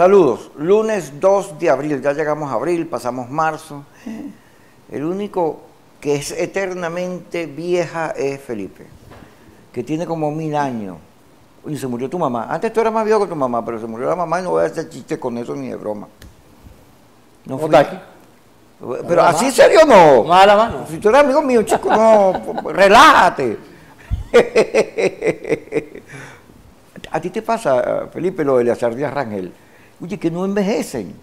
Saludos. Lunes 2 de abril, ya llegamos a abril, pasamos marzo. El único que es eternamente vieja es Felipe, que tiene como 1000 años. Y se murió tu mamá. Antes tú eras más viejo que tu mamá, pero se murió la mamá y no voy a hacer chiste con eso ni de broma. No fui. Pero así en serio no. Más a la mano. Si tú eres amigo mío, chico, no, relájate. A ti te pasa, Felipe, lo de Eleazar Díaz Rangel. Oye, que no envejecen.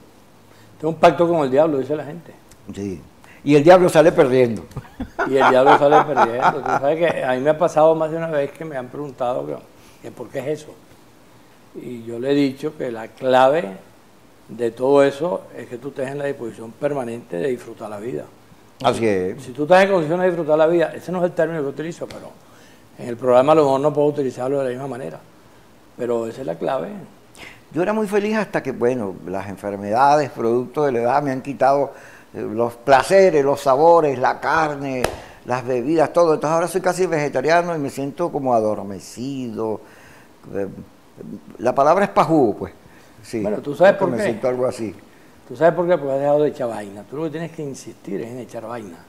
Tengo un pacto con el diablo, dice la gente. Sí. Y el diablo sale perdiendo. Y el diablo sale perdiendo. Tú sabes que a mí me ha pasado más de una vez que me han preguntado que por qué es eso. Y yo le he dicho que la clave de todo eso es que tú estés en la disposición permanente de disfrutar la vida. Así es. Si tú estás en condiciones de disfrutar la vida, ese no es el término que utilizo, pero en el programa a lo mejor no puedo utilizarlo de la misma manera. Pero esa es la clave. Yo era muy feliz hasta que, bueno, las enfermedades, producto de la edad, me han quitado los placeres, los sabores, la carne, las bebidas, todo. Entonces ahora soy casi vegetariano y me siento como adormecido. La palabra es pajugo, pues. Sí, bueno, ¿tú sabes por qué? Me siento algo así. ¿Tú sabes por qué? Porque has dejado de echar vaina. Tú lo que tienes que insistir es en echar vaina.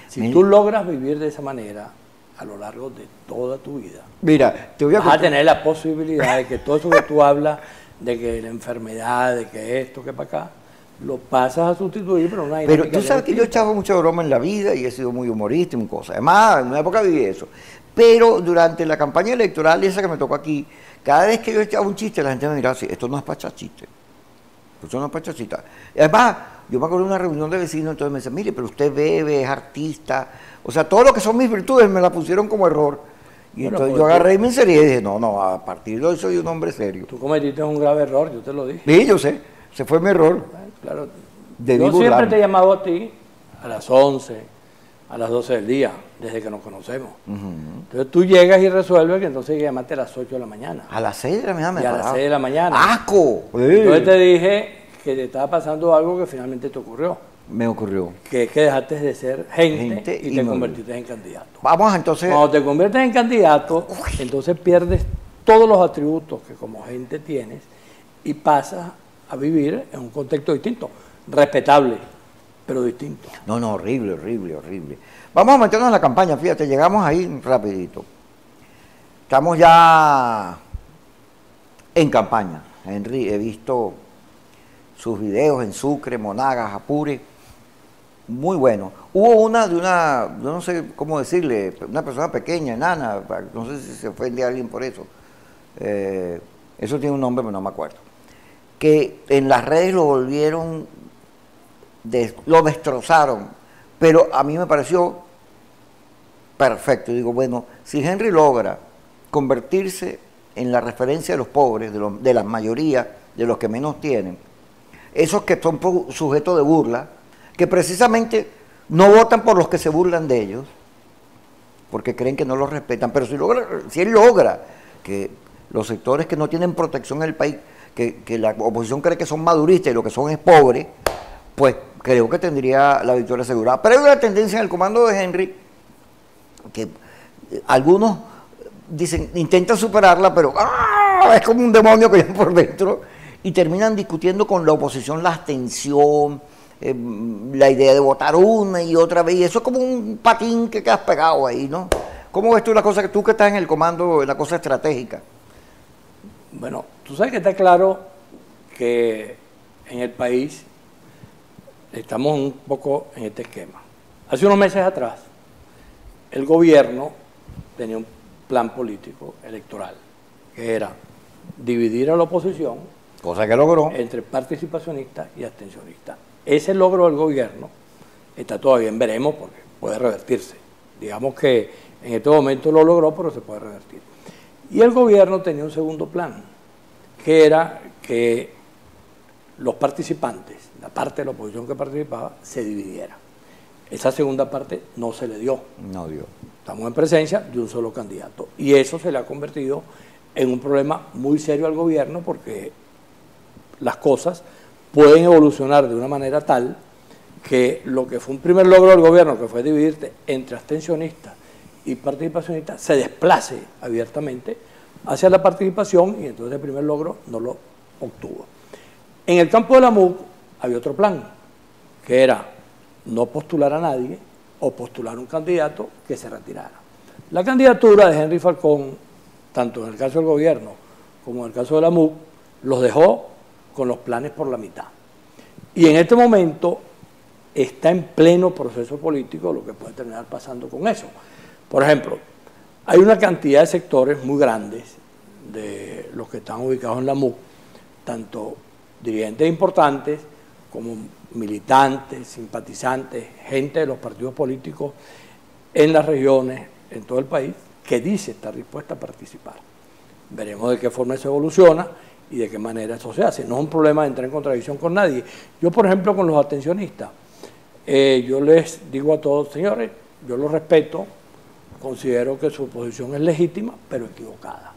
Si tú logras vivir de esa manera a lo largo de toda tu vida, mira, te voy a vas a tener la posibilidad de que todo eso que tú hablas, de que la enfermedad, de que esto, que para acá, lo pasas a sustituir, pero no hay. Pero tú sabes que yo echaba mucha broma en la vida y he sido muy humorista y muy cosa. Además, en una época viví eso. Pero durante la campaña electoral, esa que me tocó aquí, cada vez que yo echaba un chiste, la gente me miraba así, esto no es para echar chiste. Esto no es para echar chiste. Además, yo me acuerdo de una reunión de vecinos, entonces me decían, mire, pero usted bebe, es artista. O sea, todo lo que son mis virtudes me la pusieron como error. Y bueno, entonces yo agarré y me serié y dije, no, a partir de hoy soy un hombre serio. Tú cometiste un grave error, yo te lo dije. Sí, yo sé, ese fue mi error. Claro. Yo siempre te he llamado a ti a las 11, a las 12 del día, desde que nos conocemos. Entonces tú llegas y resuelves que entonces hay que llamarte a las 8 de la mañana. A las 6 de la mañana me a las 6 de la mañana. ¡Asco! Entonces te dije que te estaba pasando algo que finalmente te ocurrió. Me ocurrió. Que es que dejaste de ser gente y te convertiste en candidato. Vamos entonces. Cuando te conviertes en candidato, entonces pierdes todos los atributos que como gente tienes y pasas a vivir en un contexto distinto, respetable, pero distinto. No, horrible, horrible, horrible. Vamos a meternos en la campaña, fíjate, llegamos ahí rapidito. Estamos ya en campaña. Henry, he visto sus videos en Sucre, Monagas, Apure. Muy bueno. Hubo yo no sé cómo decirle, una persona pequeña, enana, no sé si se ofende a alguien por eso. Eso tiene un nombre, pero no me acuerdo. Que en las redes lo volvieron, lo destrozaron, pero a mí me pareció perfecto. Digo, bueno, si Henry logra convertirse en la referencia de los pobres, de la mayoría, de los que menos tienen, esos que son sujetos de burla, que precisamente no votan por los que se burlan de ellos, porque creen que no los respetan, pero si él logra que los sectores que no tienen protección en el país, que la oposición cree que son maduristas y lo que son es pobres, pues creo que tendría la victoria asegurada. Pero hay una tendencia en el comando de Henry, que algunos dicen, intentan superarla, pero es como un demonio que hay por dentro, y terminan discutiendo con la oposición la abstención, la idea de votar una y otra vez, y eso es como un patín que quedas pegado ahí, ¿no? ¿Cómo ves tú la cosa, tú que estás en el comando, en la cosa estratégica? Bueno, tú sabes que está claro que en el país estamos un poco en este esquema. Hace unos meses atrás, el gobierno tenía un plan político electoral, que era dividir a la oposición, cosa que logró, entre participacionistas y abstencionistas. Ese logro del gobierno está todavía en veremos porque puede revertirse. Digamos que en este momento lo logró, pero se puede revertir. Y el gobierno tenía un segundo plan, que era que los participantes, la parte de la oposición que participaba, se dividiera. Esa segunda parte no se le dio. No dio. Estamos en presencia de un solo candidato. Y eso se le ha convertido en un problema muy serio al gobierno porque las cosas pueden evolucionar de una manera tal que lo que fue un primer logro del gobierno, que fue dividirte entre abstencionistas y participacionistas, se desplace abiertamente hacia la participación y entonces el primer logro no lo obtuvo. En el campo de la MUC había otro plan, que era no postular a nadie o postular un candidato que se retirara. La candidatura de Henry Falcón, tanto en el caso del gobierno como en el caso de la MUC, los dejó con los planes por la mitad. Y en este momento está en pleno proceso político lo que puede terminar pasando con eso. Por ejemplo, hay una cantidad de sectores muy grandes de los que están ubicados en la MUC, tanto dirigentes importantes como militantes, simpatizantes, gente de los partidos políticos en las regiones, en todo el país, que dice estar dispuesta a participar. Veremos de qué forma eso evoluciona y de qué manera eso se hace. No es un problema de entrar en contradicción con nadie. Yo, por ejemplo, con los abstencionistas, yo les digo a todos, señores, yo los respeto, considero que su posición es legítima, pero equivocada.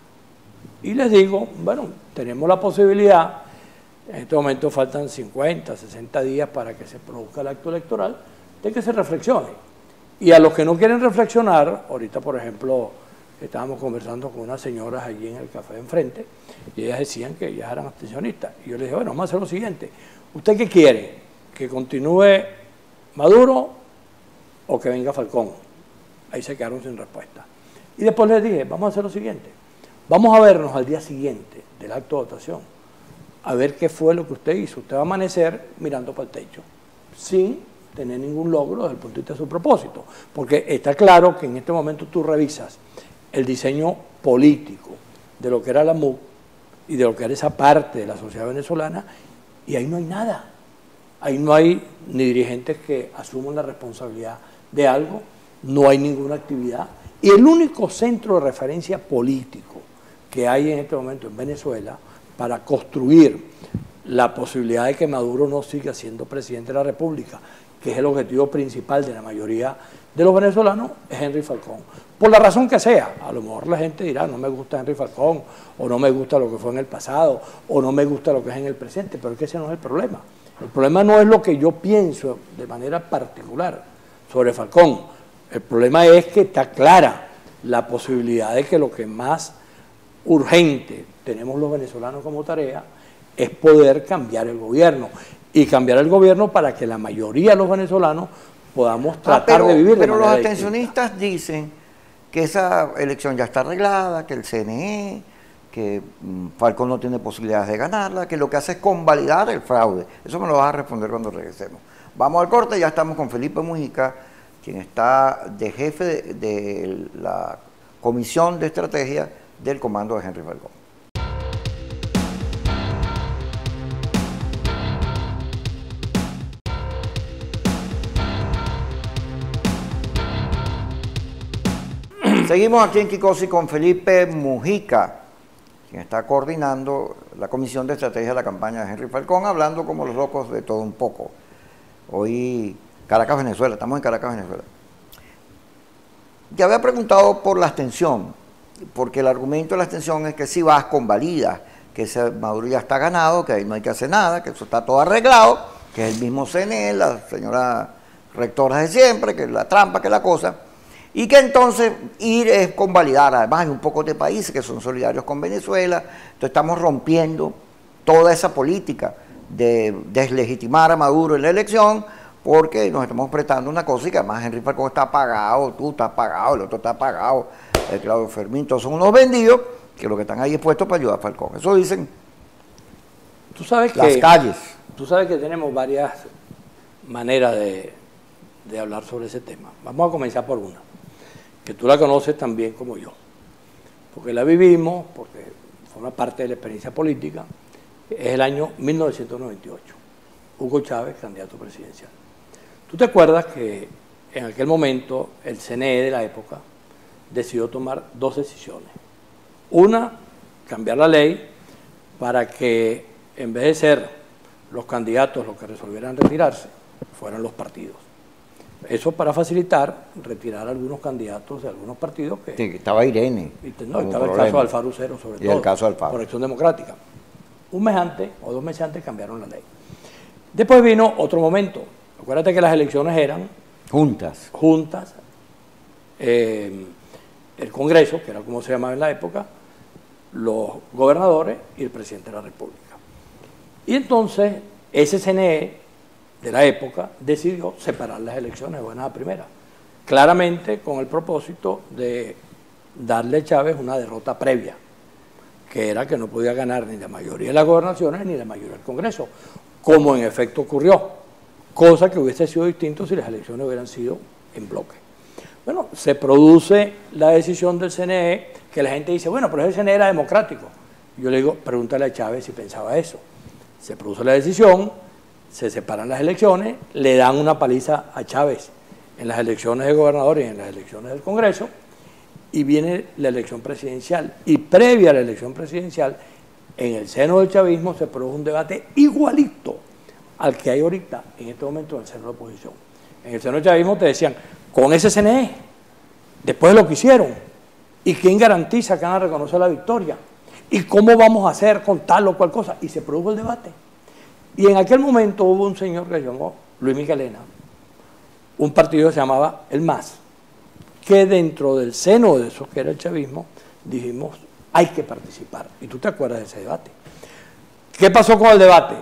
Y les digo, bueno, tenemos la posibilidad, en este momento faltan 50, 60 días para que se produzca el acto electoral, de que se reflexione. Y a los que no quieren reflexionar, ahorita, por ejemplo, estábamos conversando con unas señoras allí en el café de enfrente, y ellas decían que ellas eran abstencionistas. Y yo les dije, bueno, vamos a hacer lo siguiente. ¿Usted qué quiere? ¿Que continúe Maduro o que venga Falcón? Ahí se quedaron sin respuesta. Y después les dije, vamos a hacer lo siguiente. Vamos a vernos al día siguiente del acto de votación, a ver qué fue lo que usted hizo. Usted va a amanecer mirando para el techo, sin tener ningún logro desde el punto de vista de su propósito. Porque está claro que en este momento tú revisas el diseño político de lo que era la MUC y de lo que era esa parte de la sociedad venezolana, y ahí no hay nada. Ahí no hay ni dirigentes que asuman la responsabilidad de algo, no hay ninguna actividad. Y el único centro de referencia político que hay en este momento en Venezuela para construir la posibilidad de que Maduro no siga siendo presidente de la República, que es el objetivo principal de la mayoría de los venezolanos, es Henry Falcón. Por la razón que sea, a lo mejor la gente dirá, no me gusta Henry Falcón, o no me gusta lo que fue en el pasado, o no me gusta lo que es en el presente, pero es que ese no es el problema. El problema no es lo que yo pienso de manera particular sobre Falcón. El problema es que está clara la posibilidad de que lo que más urgente tenemos los venezolanos como tarea es poder cambiar el gobierno. Y cambiar el gobierno para que la mayoría de los venezolanos podamos tratar de vivir de Pero los manera abstencionistas dicen que esa elección ya está arreglada, que el CNE, que Falcón no tiene posibilidades de ganarla, que lo que hace es convalidar el fraude. Eso me lo vas a responder cuando regresemos. Vamos al corte, ya estamos con Felipe Mujica, quien está de jefe de la Comisión de Estrategia del Comando de Henry Falcón. Seguimos aquí en Kikosi con Felipe Mujica, quien está coordinando la Comisión de Estrategia de la campaña de Henry Falcón, hablando como los locos de todo un poco. Hoy, Caracas, Venezuela, estamos en Caracas, Venezuela. Ya había preguntado por la abstención, porque el argumento de la abstención es que si vas, convalidas, que ese Maduro ya está ganado, que ahí no hay que hacer nada, que eso está todo arreglado, que es el mismo CNE, la señora rectora de siempre, que es la trampa, que es la cosa. Y que entonces ir es convalidar. Además hay un poco de países que son solidarios con Venezuela, entonces estamos rompiendo toda esa política de deslegitimar a Maduro en la elección, porque nos estamos prestando una cosa y que además Henry Falcón está pagado, tú estás pagado, el otro está pagado, el Claudio Fermín, todos son unos vendidos que lo que están ahí expuestos para ayudar a Falcón. Eso dicen Tú sabes las calles. Tú sabes que tenemos varias maneras de hablar sobre ese tema. Vamos a comenzar por una, que tú la conoces tan bien como yo, porque la vivimos, porque forma parte de la experiencia política. Es el año 1998, Hugo Chávez, candidato presidencial. ¿Tú te acuerdas que en aquel momento el CNE de la época decidió tomar dos decisiones? Una, cambiar la ley para que en vez de ser los candidatos los que resolvieran retirarse, fueran los partidos. Eso para facilitar retirar a algunos candidatos de algunos partidos que... Sí, estaba Irene. No, estaba el caso de Alfaro Cero, sobre todo. Y el caso de Alfaro. Por Acción Democrática. Un mes antes o 2 meses antes cambiaron la ley. Después vino otro momento. Acuérdate que las elecciones eran... Juntas. El Congreso, que era como se llamaba en la época, los gobernadores y el presidente de la República. Y entonces ese CNE de la época decidió separar las elecciones de buenas a primeras, claramente con el propósito de darle a Chávez una derrota previa, que era que no podía ganar ni la mayoría de las gobernaciones ni la mayoría del Congreso, como en efecto ocurrió, cosa que hubiese sido distinto si las elecciones hubieran sido en bloque. Bueno, se produce la decisión del CNE, que la gente dice, bueno, pero ese CNE era democrático. Yo le digo, pregúntale a Chávez si pensaba eso. Se produce la decisión, se separan las elecciones, le dan una paliza a Chávez en las elecciones de gobernadores y en las elecciones del Congreso, y viene la elección presidencial. Y previa a la elección presidencial, en el seno del chavismo se produjo un debate igualito al que hay ahorita, en este momento, en el seno de la oposición. En el seno del chavismo te decían, con ese CNE, después de lo que hicieron, ¿y quién garantiza que van a reconocer la victoria? ¿Y cómo vamos a hacer con tal o cual cosa? Y se produjo el debate. Y en aquel momento hubo un señor que se llamó Luis Michelena, un partido que se llamaba el MAS, que dentro del seno de eso que era el chavismo, dijimos, hay que participar. Y tú te acuerdas de ese debate. ¿Qué pasó con el debate?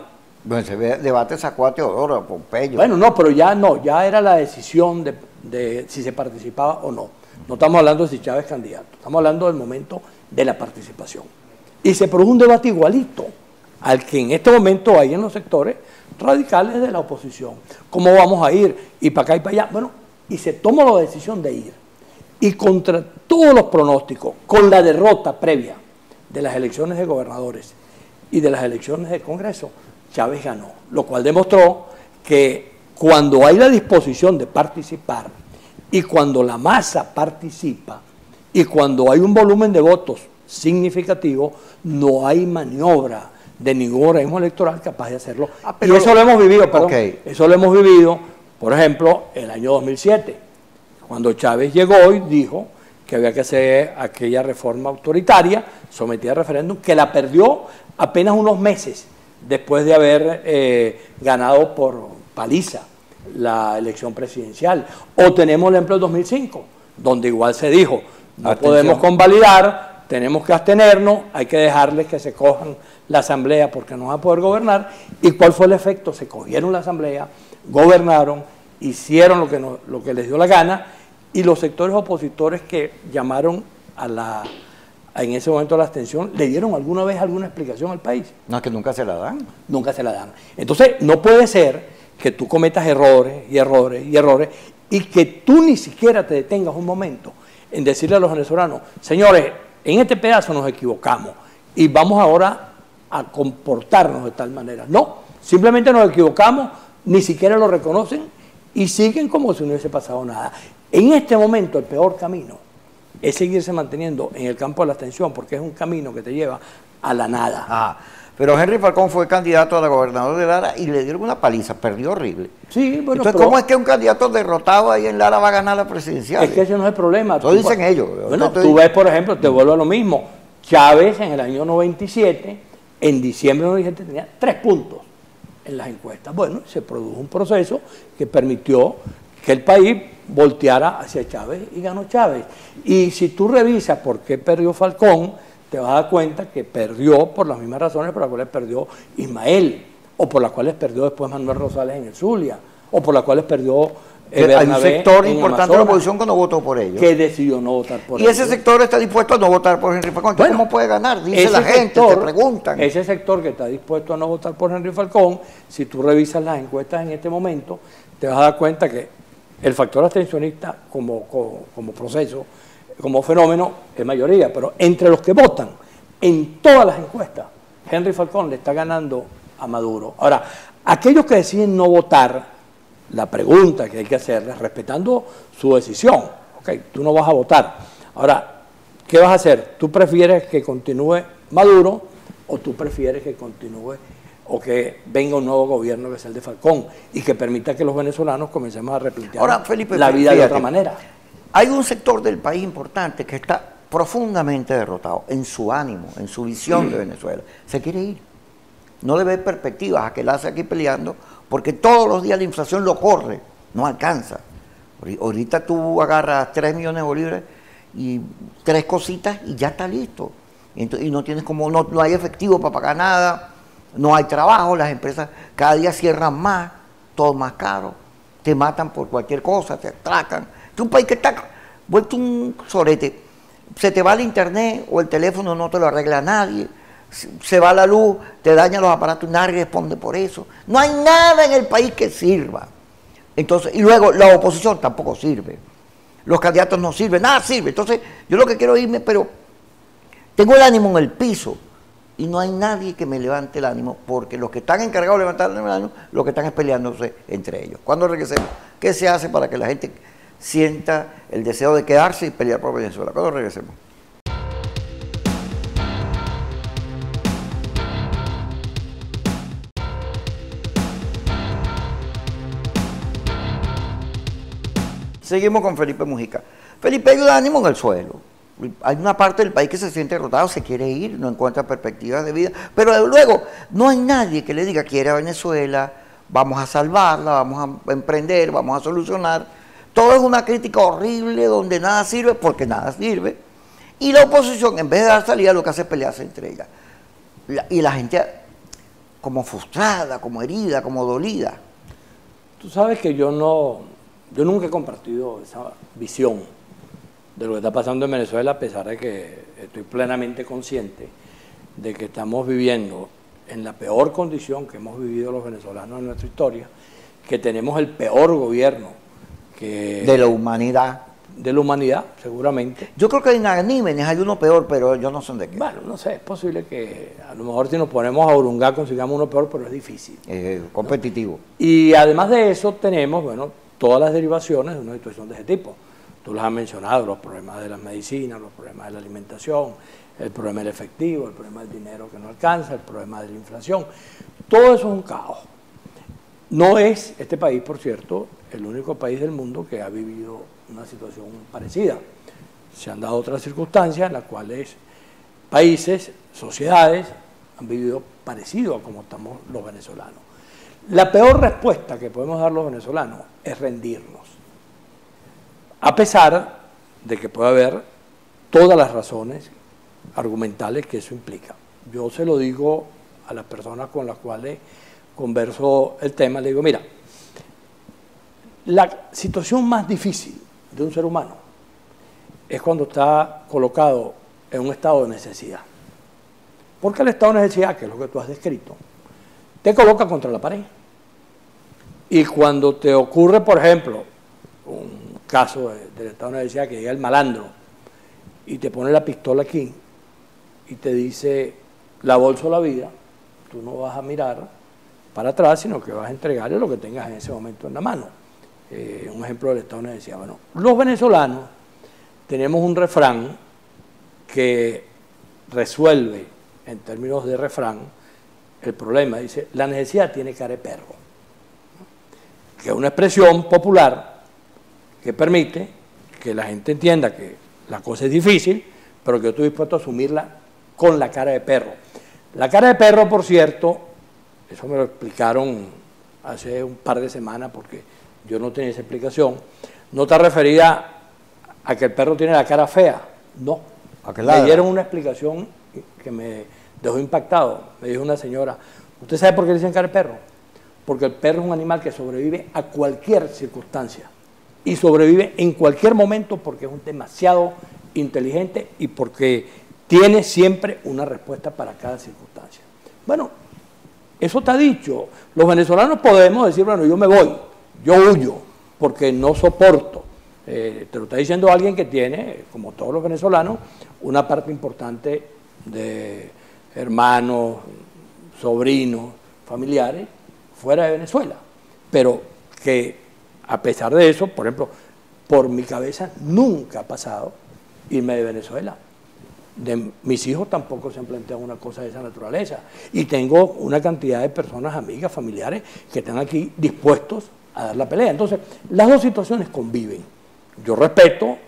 Bueno, ese debate sacó a Teodoro, a Pompeyo. Bueno, no, pero ya no, ya era la decisión de si se participaba o no. No estamos hablando de si Chávez es candidato, estamos hablando del momento de la participación. Y se produjo un debate igualito al que en este momento hay en los sectores radicales de la oposición. ¿Cómo vamos a ir? Y para acá y para allá. Bueno, y se tomó la decisión de ir. Y contra todos los pronósticos, con la derrota previa de las elecciones de gobernadores y de las elecciones de Congreso, Chávez ganó, lo cual demostró que cuando hay la disposición de participar y cuando la masa participa y cuando hay un volumen de votos significativo, no hay maniobra de ningún organismo electoral capaz de hacerlo. Y eso lo hemos vivido, eso lo hemos vivido, por ejemplo, el año 2007, cuando Chávez llegó y dijo que había que hacer aquella reforma autoritaria sometida a referéndum, que la perdió apenas unos meses después de haber ganado por paliza la elección presidencial. O tenemos el ejemplo del 2005, donde igual se dijo, no podemos convalidar, tenemos que abstenernos, hay que dejarles que se cojan la asamblea porque no van a poder gobernar. ¿Y cuál fue el efecto? Se cogieron la asamblea, gobernaron, hicieron lo que les dio la gana, y los sectores opositores que llamaron en ese momento a la abstención, ¿le dieron alguna vez alguna explicación al país? No, es que nunca se la dan. Nunca se la dan. Entonces, no puede ser que tú cometas errores y errores y errores y que tú ni siquiera te detengas un momento en decirle a los venezolanos, señores, en este pedazo nos equivocamos y vamos ahora a comportarnos de tal manera. No, simplemente nos equivocamos, ni siquiera lo reconocen y siguen como si no hubiese pasado nada. En este momento el peor camino es seguirse manteniendo en el campo de la abstención, porque es un camino que te lleva a la nada. Pero Henry Falcón fue candidato a la gobernador de Lara y le dieron una paliza, perdió horrible. Sí, bueno, entonces, ¿cómo es que un candidato derrotado ahí en Lara va a ganar la presidencial? Es que ese no es el problema. Lo dicen ellos. Bueno, tú ves, por ejemplo, te vuelvo a lo mismo. Chávez en el año 97, en diciembre de 97, tenía 3 puntos en las encuestas. Bueno, se produjo un proceso que permitió que el país volteara hacia Chávez y ganó Chávez. Y si tú revisas por qué perdió Falcón, te vas a dar cuenta que perdió por las mismas razones por las cuales perdió Ismael, o por las cuales perdió después Manuel Rosales en el Zulia, o por las cuales perdió Bernabé. Hay un sector importante de la oposición que no votó por ellos. Que decidió no votar por ellos. Y ese sector está dispuesto a no votar por Henry Falcón. Bueno, ¿cómo puede ganar? Dice la gente, te preguntan. Ese sector que está dispuesto a no votar por Henry Falcón, si tú revisas las encuestas en este momento, te vas a dar cuenta que el factor abstencionista como proceso, como fenómeno, es mayoría, pero entre los que votan en todas las encuestas, Henry Falcón le está ganando a Maduro. Ahora, aquellos que deciden no votar, la pregunta que hay que hacerles, respetando su decisión, tú no vas a votar. Ahora, ¿qué vas a hacer? ¿Tú prefieres que continúe Maduro o tú prefieres que continúe o que venga un nuevo gobierno que sea el de Falcón y que permita que los venezolanos comencemos a replantear la vida de otra manera? Hay un sector del país importante que está profundamente derrotado en su ánimo, en su visión de Venezuela. Se quiere ir. No le ve perspectivas a que la hace aquí peleando, porque todos los días la inflación lo corre, no alcanza. Ahorita tú agarras 3 millones de bolívares y 3 cositas y ya está listo. Y no tienes no hay efectivo para pagar nada. no hay trabajo, las empresas cada día cierran más, todo más caro, te matan por cualquier cosa, te atracan. Es un país que está vuelto un sorete. Se te va el internet o el teléfono, no te lo arregla nadie. Se va la luz, te dañan los aparatos y nadie responde por eso. No hay nada en el país que sirva. Entonces, y luego la oposición tampoco sirve. Los candidatos no sirven, nada sirve. Entonces, yo lo que quiero irme, pero tengo el ánimo en el piso y no hay nadie que me levante el ánimo, porque los que están encargados de levantar el ánimo, los que están es peleándose entre ellos. Cuando regresemos, ¿qué se hace para que la gente sienta el deseo de quedarse y pelear por Venezuela? Cuando regresemos. Seguimos con Felipe Mujica. Felipe, hay un ánimo en el suelo. Hay una parte del país que se siente derrotado, se quiere ir, no encuentra perspectivas de vida, pero luego no hay nadie que le diga quiere a Venezuela, vamos a salvarla, vamos a emprender, vamos a solucionar. Todo es una crítica horrible donde nada sirve porque nada sirve. Y la oposición, en vez de dar salida, lo que hace es pelearse entre ellas. Y la gente como frustrada, como herida, como dolida. Tú sabes que yo nunca he compartido esa visión de lo que está pasando en Venezuela, a pesar de que estoy plenamente consciente de que estamos viviendo en la peor condición que hemos vivido los venezolanos en nuestra historia, que tenemos el peor gobierno de la humanidad. De la humanidad, seguramente. Yo creo que en Anímenes hay uno peor, pero yo no sé de qué. Bueno, no sé, es posible que a lo mejor si nos ponemos a hurungar consigamos uno peor, pero es difícil. Competitivo. ¿No? Y además de eso tenemos, bueno, todas las derivaciones de una situación de ese tipo. Tú los has mencionado, los problemas de las medicinas, los problemas de la alimentación, el problema del efectivo, el problema del dinero que no alcanza, el problema de la inflación. Todo eso es un caos. No es este país, por cierto, el único país del mundo que ha vivido una situación parecida. Se han dado otras circunstancias en las cuales países, sociedades, han vivido parecido a como estamos los venezolanos. La peor respuesta que podemos dar los venezolanos es rendirnos, a pesar de que puede haber todas las razones argumentales que eso implica. Yo se lo digo a las personas con las cuales converso el tema, le digo, mira, la situación más difícil de un ser humano es cuando está colocado en un estado de necesidad. Porque el estado de necesidad, que es lo que tú has descrito, te coloca contra la pared. Y cuando te ocurre, por ejemplo, un caso del estado de necesidad, que llega el malandro y te pone la pistola aquí y te dice la bolsa o la vida, tú no vas a mirar para atrás, sino que vas a entregarle lo que tengas en ese momento en la mano. Un ejemplo del estado de necesidad. Bueno, los venezolanos tenemos un refrán que resuelve, en términos de refrán, el problema. Dice, la necesidad tiene cara de perro, que es una expresión popular que permite que la gente entienda que la cosa es difícil, pero que yo estoy dispuesto a asumirla con la cara de perro. La cara de perro, por cierto, eso me lo explicaron hace un par de semanas porque yo no tenía esa explicación, no está referida a que el perro tiene la cara fea, no. Me dieron una explicación que me dejó impactado. Me dijo una señora, ¿usted sabe por qué le dicen cara de perro? Porque el perro es un animal que sobrevive a cualquier circunstancia y sobrevive en cualquier momento porque es un demasiado inteligente y porque tiene siempre una respuesta para cada circunstancia. Bueno, eso está dicho. Los venezolanos podemos decir, bueno, yo me voy, yo huyo, porque no soporto. Te lo está diciendo alguien que tiene, como todos los venezolanos, una parte importante de hermanos, sobrinos, familiares, fuera de Venezuela. Pero que a pesar de eso, por ejemplo, por mi cabeza nunca ha pasado irme de Venezuela. Mis hijos tampoco se han planteado una cosa de esa naturaleza. Y tengo una cantidad de personas, amigas, familiares, que están aquí dispuestos a dar la pelea. Entonces, las dos situaciones conviven. Yo respeto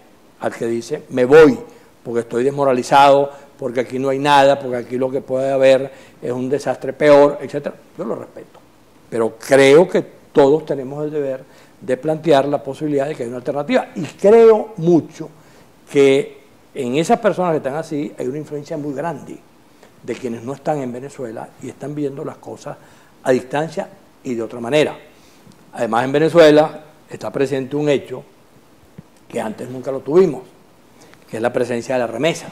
al que dice, me voy, porque estoy desmoralizado, porque aquí no hay nada, porque aquí lo que puede haber es un desastre peor, etc. Yo lo respeto. Pero creo que todos tenemos el deber de plantear la posibilidad de que haya una alternativa. Y creo mucho que en esas personas que están así hay una influencia muy grande de quienes no están en Venezuela y están viendo las cosas a distancia y de otra manera. Además, en Venezuela está presente un hecho que antes nunca lo tuvimos, que es la presencia de la remesa.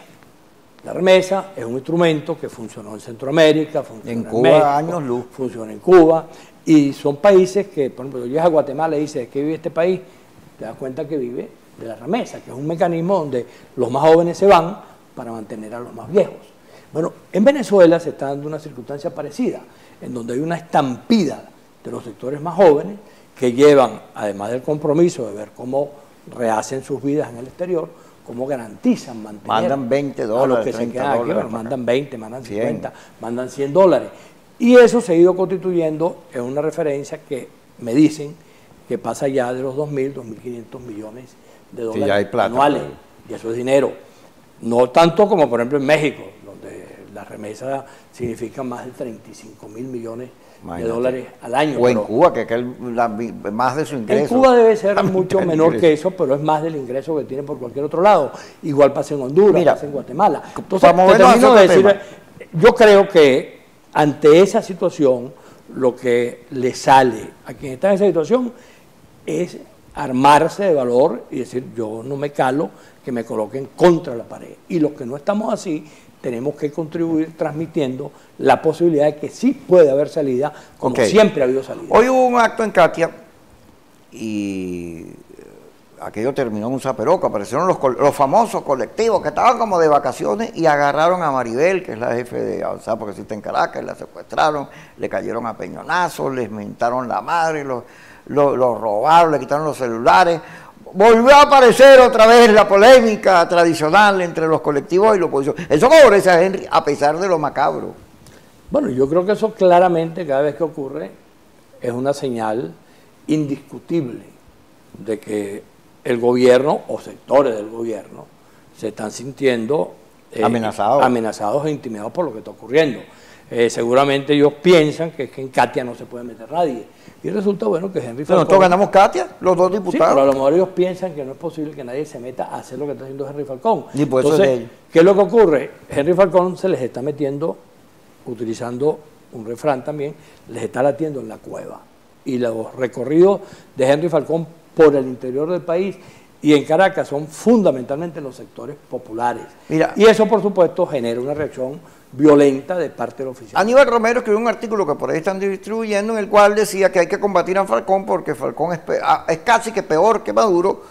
La remesa es un instrumento que funcionó en Centroamérica, funciona en Cuba, México, años luz. funciona en Cuba, y son países que, por ejemplo, llegas a Guatemala y dices, ¿de qué vive este país? Te das cuenta que vive de la remesa, que es un mecanismo donde los más jóvenes se van para mantener a los más viejos. Bueno, en Venezuela se está dando una circunstancia parecida, en donde hay una estampida de los sectores más jóvenes que llevan, además del compromiso de ver cómo rehacen sus vidas en el exterior, cómo garantizan mantener mandan $20, a los que se 30 quedan aquí, dólares bueno, para mandan acá. 20, mandan 50, 100. mandan $100. Y eso se ha ido constituyendo en una referencia que me dicen que pasa ya de los 2.000, 2.500 millones de dólares ya hay plata, anuales. pues. Y eso es dinero. No tanto como, por ejemplo, en México, donde la remesa significa más de 35.000 millones Imagínate. de dólares al año. O en pero Cuba, que es más de su ingreso. en Cuba debe ser La mucho mitad del menor ingreso. que eso, pero es más del ingreso que tiene por cualquier otro lado. Igual pasa en Honduras, Mira, pasa en Guatemala. Entonces, para movernos te termino hacia de otro decir, yo creo que ante esa situación, lo que le sale a quien está en esa situación es armarse de valor y decir, yo no me calo que me coloquen contra la pared. Y los que no estamos así, tenemos que contribuir transmitiendo la posibilidad de que sí puede haber salida, como Ok. siempre ha habido salida. Hoy hubo un acto en Katia y aquello terminó en un zaperoco. Aparecieron los famosos colectivos que estaban como de vacaciones y agarraron a Maribel, que es la jefe de Avanzada porque existe en Caracas, la secuestraron, le cayeron a peñonazos, les mentaron la madre, los robaron, le quitaron los celulares. Volvió a aparecer otra vez la polémica tradicional entre los colectivos y la oposición. Eso favorece a Henry, a pesar de lo macabro. Bueno, yo creo que eso claramente cada vez que ocurre es una señal indiscutible de que el gobierno o sectores del gobierno se están sintiendo amenazados e intimidados por lo que está ocurriendo. Seguramente ellos piensan que es que en Katia no se puede meter nadie. Y resulta bueno que Henry Falcón... Nosotros ganamos Katia, los dos Sí, diputados. pero a lo mejor ellos piensan que no es posible que nadie se meta a hacer lo que está haciendo Henry Falcón. Y por eso Entonces, es de ellos. ¿qué es lo que ocurre? Henry Falcón se les está metiendo, utilizando un refrán también, les está latiendo en la cueva. Y los recorridos de Henry Falcón por el interior del país y en Caracas son fundamentalmente los sectores populares. Mira, y eso, por supuesto, genera una reacción violenta de parte del oficial. Aníbal Romero escribió un artículo que por ahí están distribuyendo, en el cual decía que hay que combatir a Falcón porque Falcón es casi que peor que Maduro,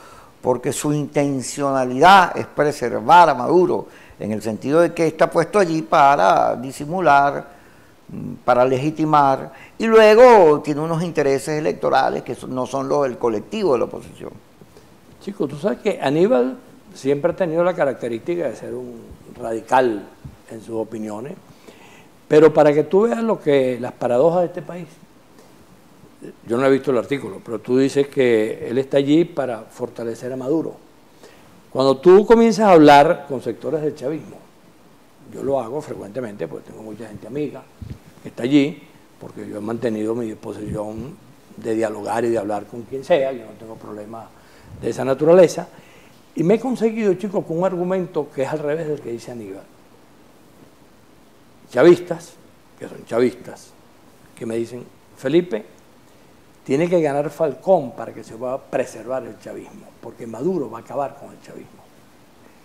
porque su intencionalidad es preservar a Maduro, en el sentido de que está puesto allí para disimular, para legitimar, y luego tiene unos intereses electorales que no son los del colectivo de la oposición. Chicos, tú sabes que Aníbal siempre ha tenido la característica de ser un radical en sus opiniones, pero para que tú veas las paradojas de este país, yo no he visto el artículo, pero tú dices que él está allí para fortalecer a Maduro. Cuando tú comienzas a hablar con sectores del chavismo, yo lo hago frecuentemente porque tengo mucha gente amiga que está allí, porque yo he mantenido mi disposición de dialogar y de hablar con quien sea, yo no tengo problemas de esa naturaleza, y me he conseguido, chicos, con un argumento que es al revés del que dice Aníbal. Chavistas, que son chavistas, que me dicen, Felipe, tiene que ganar Falcón para que se pueda preservar el chavismo, porque Maduro va a acabar con el chavismo.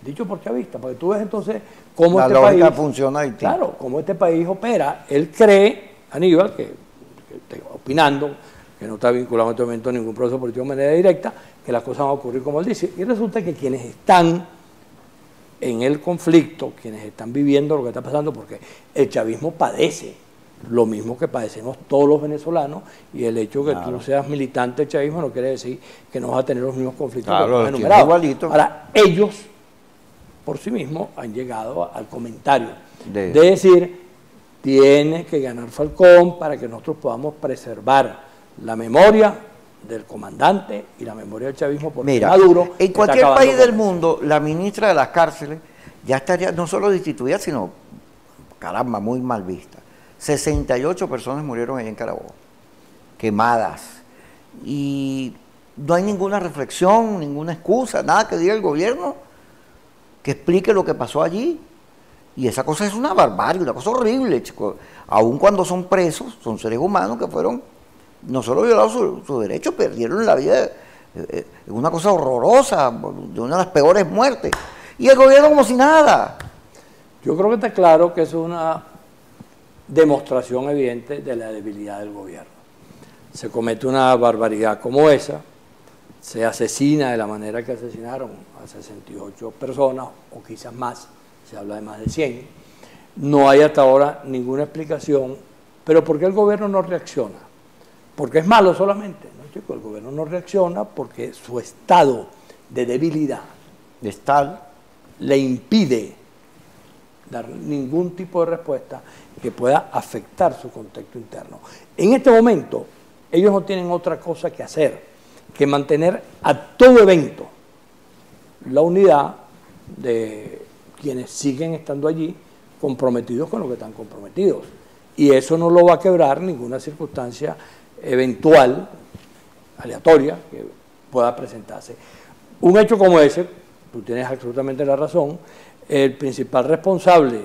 Dicho por chavistas, porque tú ves entonces cómo La este lógica país... funciona distinto. Claro, cómo este país opera. Él cree, Aníbal, que opinando, que no está vinculado en este momento a ningún proceso político de manera directa, que las cosas van a ocurrir como él dice. Y resulta que quienes están en el conflicto, quienes están viviendo lo que está pasando, porque el chavismo padece lo mismo que padecemos todos los venezolanos, y el hecho de que tú seas militante del chavismo no quiere decir que no vas a tener los mismos conflictos que tú has enumerado. Igualito. Ahora, ellos por sí mismos han llegado al comentario de decir, tiene que ganar Falcón para que nosotros podamos preservar la memoria del comandante y la memoria del chavismo, porque mira, Maduro en está cualquier acabando país con del eso. mundo, la ministra de las cárceles ya estaría no solo destituida, sino, caramba, muy mal vista. 68 personas murieron allá en Carabobo, quemadas, y no hay ninguna reflexión, ninguna excusa, nada que diga el gobierno que explique lo que pasó allí. Y esa cosa es una barbarie, una cosa horrible, chicos. Aun cuando son presos, son seres humanos que fueron, no solo violados su derecho, perdieron la vida. Es una cosa horrorosa, de una de las peores muertes. Y el gobierno como si nada. Yo creo que está claro que eso es una demostración evidente de la debilidad del gobierno. Se comete una barbaridad como esa, se asesina de la manera que asesinaron a 68 personas, o quizás más, se habla de más de 100. No hay hasta ahora ninguna explicación, pero ¿por qué el gobierno no reacciona? Porque es malo solamente, ¿no, chico? El gobierno no reacciona porque su estado de debilidad le impide dar ningún tipo de respuesta que pueda afectar su contexto interno. En este momento, ellos no tienen otra cosa que hacer que mantener a todo evento la unidad de quienes siguen estando allí comprometidos con lo que están comprometidos. Y eso no lo va a quebrar ninguna circunstancia eventual, aleatoria, que pueda presentarse. Un hecho como ese, tú tienes absolutamente la razón, el principal responsable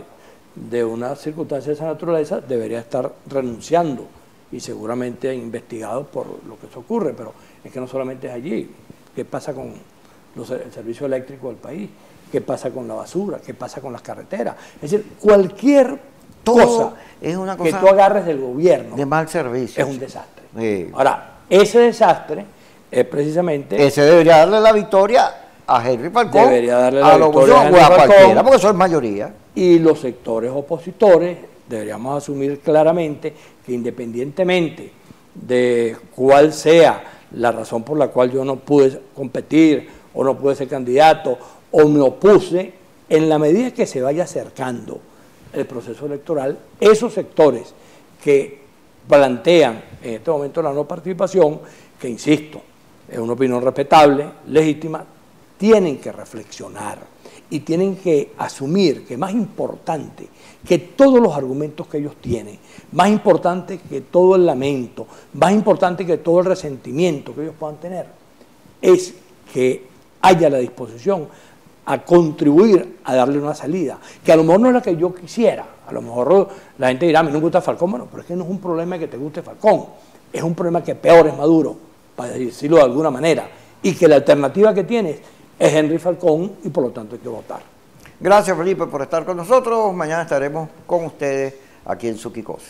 de una circunstancia de esa naturaleza debería estar renunciando y seguramente investigado por lo que eso ocurre, pero es que no solamente es allí. ¿Qué pasa con el servicio eléctrico del país? ¿Qué pasa con la basura? ¿Qué pasa con las carreteras? Es decir, cualquier cosa es una que tú agarres del gobierno de mal servicio es un desastre. Sí. Ahora, ese desastre es precisamente... Ese debería darle la victoria a Henry Falcón, debería darle la victoria a Henry Falcón, cualquiera, porque eso es mayoría. Y los sectores opositores deberíamos asumir claramente que independientemente de cuál sea la razón por la cual yo no pude competir o no pude ser candidato o me opuse, en la medida que se vaya acercando el proceso electoral, esos sectores que plantean en este momento la no participación, que insisto, es una opinión respetable, legítima, tienen que reflexionar y tienen que asumir que más importante que todos los argumentos que ellos tienen, más importante que todo el lamento, más importante que todo el resentimiento que ellos puedan tener, es que haya la disposición a contribuir a darle una salida, que a lo mejor no es la que yo quisiera. A lo mejor la gente dirá, a mí no me gusta Falcón, bueno, pero es que no es un problema que te guste Falcón, es un problema que peor es Maduro, para decirlo de alguna manera, y que la alternativa que tienes es Henry Falcón y por lo tanto hay que votar. Gracias, Felipe, por estar con nosotros. Mañana estaremos con ustedes aquí en Suquicos.